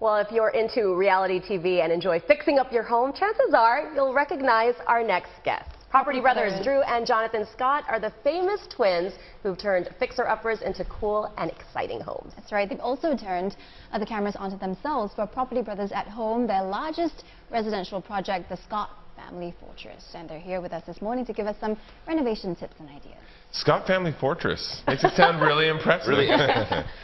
Well, if you're into reality TV and enjoy fixing up your home, chances are you'll recognize our next guests. Property brothers Drew and Jonathan Scott are the famous twins who've turned fixer-uppers into cool and exciting homes. That's right. They've also turned the cameras onto themselves for Property Brothers at Home, their largest residential project, the Scott Family Fortress. And they're here with us this morning to give us some renovation tips and ideas. Scott Family Fortress makes it sound really impressive. Really?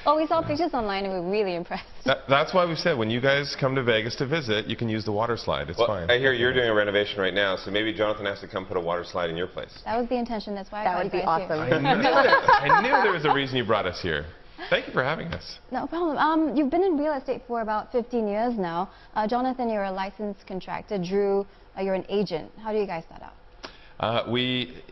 Oh, we saw pictures online and we were really impressed. That's why we said when you guys come to Vegas to visit, you can use the water slide. It's fine. I hear you're doing a renovation right now, so maybe Jonathan has to come put a water slide in your place. That was the intention. That's why that would be awesome. I knew it. I knew there was a reason you brought us here. Thank you for having us. No problem. You've been in real estate for about 15 years now. Jonathan, you're a licensed contractor. Drew, you're an agent. How do you guys start out?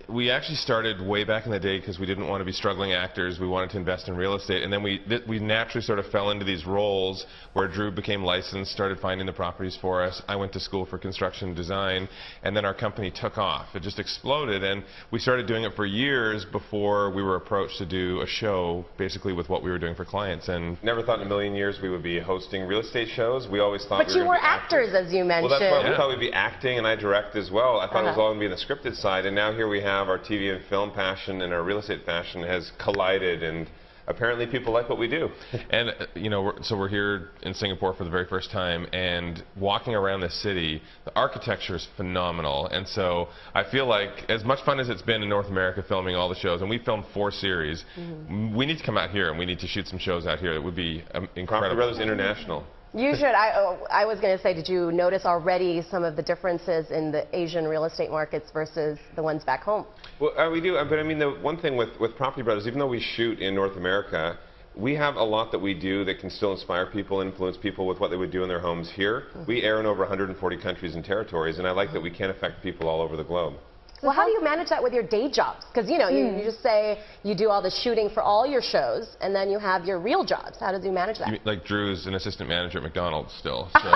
We actually started way back in the day because we didn't want to be struggling actors. We wanted to invest in real estate, and then we naturally sort of fell into these roles where Drew became licensed, started finding the properties for us. I went to school for construction design, and then our company took off. It just exploded, and we started doing it for years before we were approached to do a show, basically with what we were doing for clients. And never thought in a million years we would be hosting real estate shows. We always thought. But you were actors, as you mentioned. Well, that's why we thought we'd be acting, and I direct as well. I thought it was all going to be in the scripted side, and now here we have our TV and film passion and our real estate passion has collided, and apparently people like what we do. And you know, we're here in Singapore for the very first time, and walking around the city, the architecture is phenomenal. And so I feel like as much fun as it's been in North America filming all the shows, and we filmed 4 series, we need to come out here and we need to shoot some shows out here. It would be incredible. Property Brothers International. You should. I was going to say, did you notice already some of the differences in the Asian real estate markets versus the ones back home? Well, we do, but I mean, the one thing with Property Brothers, even though we shoot in North America, we have a lot that we do that can still inspire people, influence people with what they would do in their homes here. We air in over 140 countries and territories, and I like that we can affect people all over the globe. Well, how do you manage that with your day jobs? Because, you know, you just say you do all the shooting for all your shows, and then you have your real jobs. How do you manage that? Like Drew's an assistant manager at McDonald's still. So,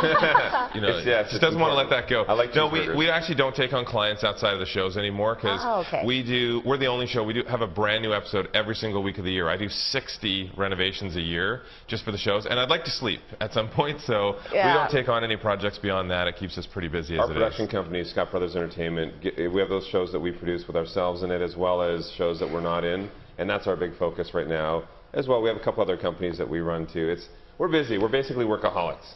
you know, just doesn't want to let that go. I like we actually don't take on clients outside of the shows anymore because we're the only show. We do have a brand new episode every single week of the year. I do 60 renovations a year just for the shows, and I'd like to sleep at some point, so we don't take on any projects beyond that. It keeps us pretty busy. Our production company, Scott Brothers Entertainment, we have those shows that we produce with ourselves in it, as well as shows that we're not in, and that's our big focus right now. As well, we have a couple other companies that we run too. We're busy. We're basically workaholics.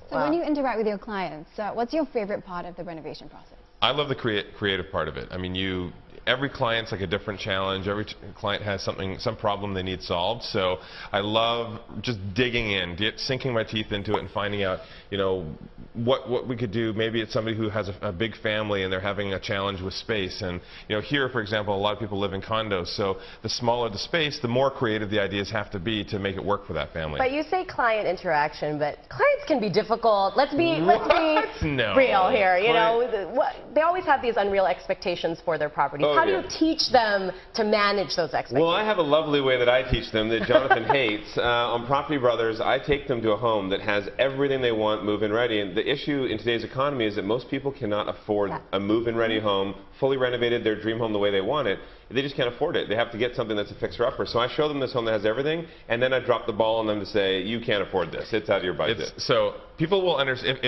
So when you interact with your clients, what's your favorite part of the renovation process? I love the creative part of it. I mean, every client's like a different challenge. Every client has some problem they need solved. So I love just digging in, sinking my teeth into it, and finding out, you know, what we could do. Maybe it's somebody who has a big family and they're having a challenge with space. And you know, here, for example, a lot of people live in condos. So the smaller the space, the more creative the ideas have to be to make it work for that family. But you say client interaction, but clients can be difficult. Let's be real here. You know, they always have these unreal expectations for their properties. How do you teach them to manage those expectations? Well, I have a lovely way that I teach them that Jonathan hates. On Property Brothers, I take them to a home that has everything they want move-in ready. And the issue in today's economy is that most people cannot afford a move-in ready home, fully renovated, their dream home the way they want it. They just can't afford it. They have to get something that's a fixer-upper. So I show them this home that has everything, and then I drop the ball on them to say, you can't afford this. It's out of your budget. So people will understand.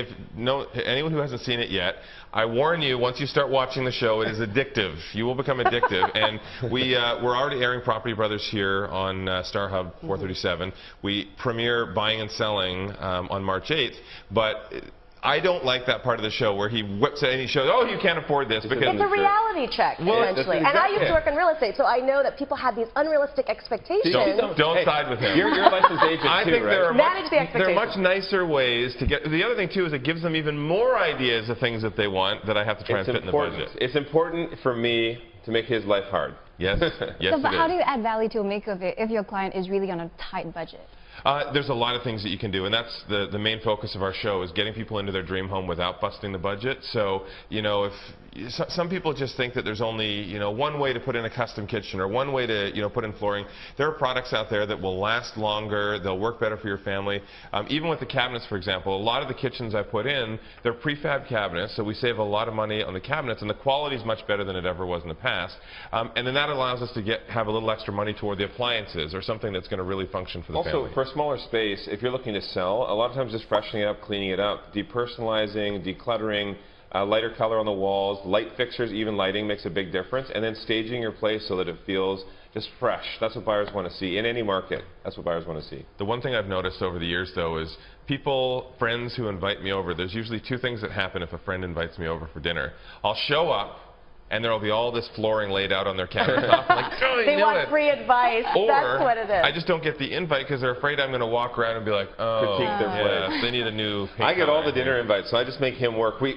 Anyone who hasn't seen it yet, I warn you, once you start watching the show, it is addictive. You will become addictive. And we're already airing Property Brothers here on Star Hub 437. We premiere Buying and Selling on March 8th, but I don't like that part of the show where he whips it and he shows, oh, you can't afford this. Because it's a reality check, essentially. And I used to work in real estate, so I know that people have these unrealistic expectations. Don't side with him. You're a licensed agent, I think right? there are much nicer ways to get. The other thing, too, is it gives them even more ideas of things that they want that I have to try and fit in the budget. It's important for me to make his life hard. Yes, yes. So how do you add value to a makeover if your client is really on a tight budget? There's a lot of things that you can do, and that's the main focus of our show, is getting people into their dream home without busting the budget. So, you know, if some people just think that there's only, you know, one way to put in a custom kitchen or one way to, you know, put in flooring. There are products out there that will last longer, they'll work better for your family. Even with the cabinets, for example, a lot of the kitchens I put in, they're prefab cabinets, so we save a lot of money on the cabinets, and the quality is much better than it ever was in the past. And then that allows us to have a little extra money toward the appliances or something that's going to really function for the family. Also, for a smaller space, if you're looking to sell, a lot of times just freshening it up, cleaning it up, depersonalizing, decluttering, lighter color on the walls, light fixtures, even lighting makes a big difference, and then staging your place so that it feels just fresh. That's what buyers want to see in any market. That's what buyers want to see. The one thing I've noticed over the years, though, is friends who invite me over, there's usually two things that happen if a friend invites me over for dinner. I'll show up, and there will be all this flooring laid out on their countertop. Like, oh, they want free advice. Or that's what it is. I just don't get the invite because they're afraid I'm going to walk around and be like, oh, critique their place. They need a new paint I get all the color. dinner invites, so I just make him work. We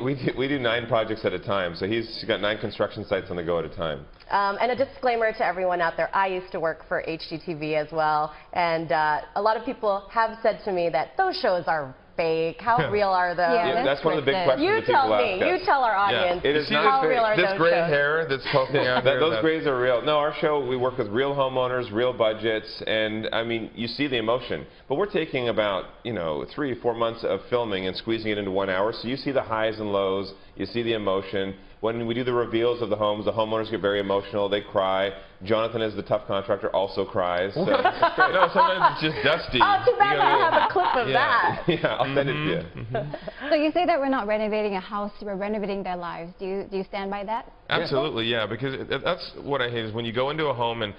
do 9 projects at a time, so he's got 9 construction sites on the go at a time. And a disclaimer to everyone out there, I used to work for HGTV as well, and a lot of people have said to me that those shows are fake. How real are those? Yeah, That's one of the big questions You that people tell me. ask us. You tell our audience. It is how not real are This those gray shows? hair that's poking out here. Those grays are real. No, our show, we work with real homeowners, real budgets, and I mean, you see the emotion. But we're taking about, 3 or 4 months of filming and squeezing it into 1 hour, so you see the highs and lows, you see the emotion. When we do the reveals of the homes, the homeowners get very emotional, they cry. Jonathan, as the tough contractor, also cries. So No, sometimes it's just dusty. Oh, too bad I don't have a clip of that. yeah, I'll send it to you. So you say that we're not renovating a house, we're renovating their lives. Do you stand by that? Absolutely, yeah, because that's what I hate is when you go into a home and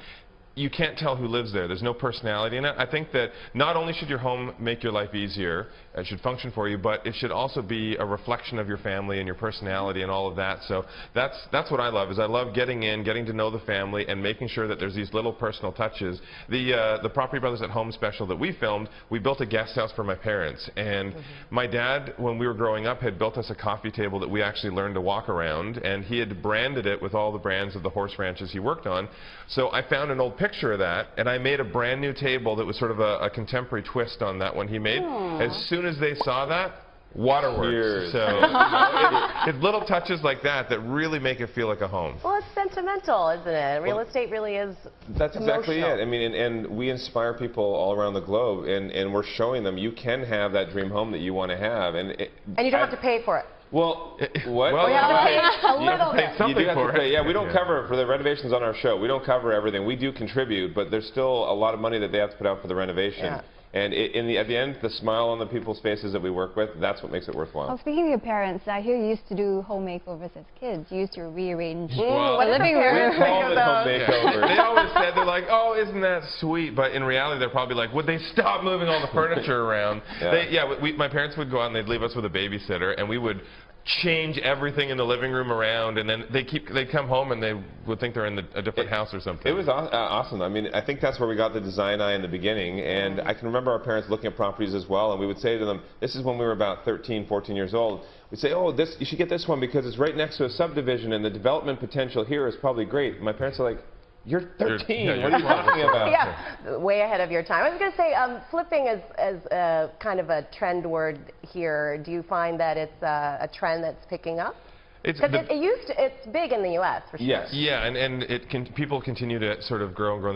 you can't tell who lives there. There's no personality in it. I think that not only should your home make your life easier, it should function for you, but it should also be a reflection of your family and your personality and all of that. So that's what I love, is I love getting in, getting to know the family, and making sure that there's these little personal touches. The Property Brothers at Home special that we filmed, we built a guest house for my parents. And my dad, when we were growing up, had built us a coffee table that we actually learned to walk around, and he had branded it with all the brands of the horse ranches he worked on. So I found an old picture of that, and I made a brand new table that was sort of a contemporary twist on that one he made. As soon as they saw that, waterworks. So it's little touches like that that really make it feel like a home. Well, it's sentimental, isn't it? Real estate really is That's exactly emotional. it. I mean, and we inspire people all around the globe, and we're showing them you can have that dream home that you want to have. And you don't have to pay for it. Well, what? Well, You have to pay a you have little to pay bit. something You do have for to pay. it. Yeah, we don't cover for the renovations on our show. We don't cover everything. We do contribute, but there's still a lot of money that they have to put out for the renovation. Yeah. And at the end, the smile on the people's faces that we work with, that's what makes it worthwhile. Well, speaking of your parents, I hear you used to do home makeovers as kids. You used to rearrange Well, the What living did the room. parents think of Home those? makeover. They always said, they're like, oh, isn't that sweet? But in reality, they're probably like, would they stop moving all the furniture around? Yeah. My parents would go out and they'd leave us with a babysitter, and we would change everything in the living room around, and then they'd come home and they would think they're in a different house or something. It was awesome. I mean, I think that's where we got the design eye in the beginning, and I can remember our parents looking at properties as well, and we would say to them, this is when we were about 13, 14 years old, we'd say, oh, you should get this one because it's right next to a subdivision, and the development potential here is probably great. And my parents are like, you're 13, what are you talking about? Yeah, way ahead of your time. I was going to say, flipping is kind of a trend word here. Do you find that it's a trend that's picking up? Because it's big in the U.S. for sure. Yes. Yeah, and people continue to sort of grow and grow.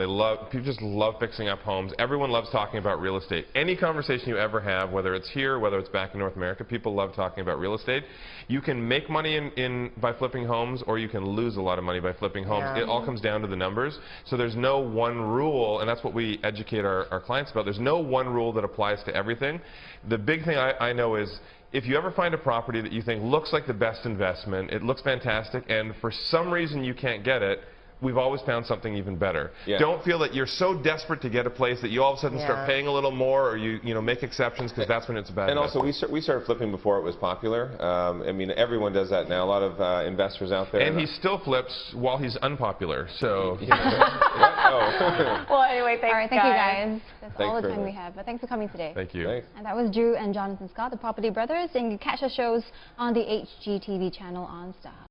People just love fixing up homes. Everyone loves talking about real estate. Any conversation you ever have, whether it's here, whether it's back in North America, people love talking about real estate. You can make money by flipping homes, or you can lose a lot of money by flipping homes. Yeah. It all comes down to the numbers. So there's no one rule, and that's what we educate our clients about. There's no one rule that applies to everything. The big thing I know is, if you ever find a property that you think looks like the best investment, it looks fantastic, and for some reason you can't get it, we've always found something even better. Yeah. Don't feel that you're so desperate to get a place that you all of a sudden start paying a little more, or you make exceptions, because that's when it's a bad investment. And also, we started flipping before it was popular. I mean, everyone does that now. A lot of investors out there. And he still flips while he's unpopular. So. Well, anyway, thanks, All right, thank you guys. That's Thanks all the very time much. we have. But thanks for coming today. Thank you. Thanks. And that was Drew and Jonathan Scott, the Property Brothers. And you can catch our shows on the HGTV channel on StarHub.